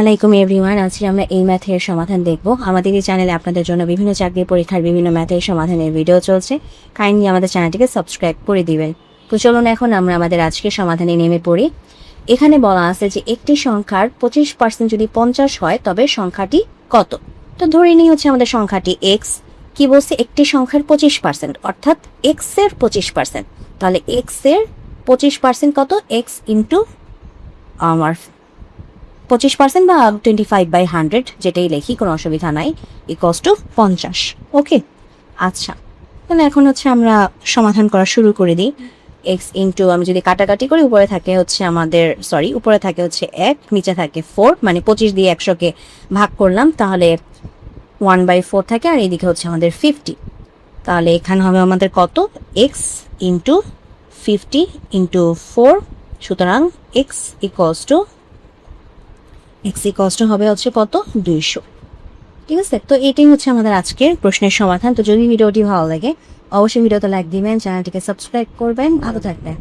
আলাইকুম এভরিওয়ান। আজকে আমরা এই ম্যাথের সমাধান দেখব। আমাদের এই চ্যানেলে আপনাদের জন্য বিভিন্ন চাকরির পরীক্ষার বিভিন্ন ম্যাথের সমাধানের ভিডিও চলছে। কাইন্ডলি আমাদের চ্যানেলটিকে সাবস্ক্রাইব করে দিবেন। তো চলুন এখন আমরা আমাদের আজকের সমাধানে নেমে পড়ি। এখানে বলা আছে যে একটি সংখ্যার 25% যদি 50 হয় তবে সংখ্যাটি কত। তো ধরে নিই হচ্ছে আমাদের সংখ্যাটি এক্স। কি বলছে? একটি সংখ্যার 25%, অর্থাৎ এক্স এর 25%। তাহলে এক্স এর 25% কত? এক্স ইন্টু আমার 25% বা 25/100 যেটাই লিখি, কোনো অসুবিধা নাই, ইকুয়ালস টু 50। ওকে, আচ্ছা, তাহলে এখন হচ্ছে আমরা সমাধান করা শুরু করে দিই। এক্স ইন্টু, আমি যদি কাটাকাটি করি, উপরে থাকে হচ্ছে আমাদের উপরে থাকে হচ্ছে 1, নিচে থাকে 4, মানে 25 দিয়ে 100কে ভাগ করলাম, তাহলে 1/4 থাকে, আর এইদিকে হচ্ছে আমাদের 50। তাহলে এখানে হবে আমাদের কত? এক্স ইন্টু 50 ইন্টু 4, সুতরাং এক্স ইকুয়ালস টু হবে হচ্ছে কত? 200। ঠিক আছে, তো এটাই হচ্ছে আমাদের আজকের প্রশ্নের সমাধান। তো যদি ভিডিওটি ভালো লাগে অবশ্যই ভিডিওতে লাইক দিবেন, চ্যানেলটিকে সাবস্ক্রাইব করবেন। ভালো থাকবেন।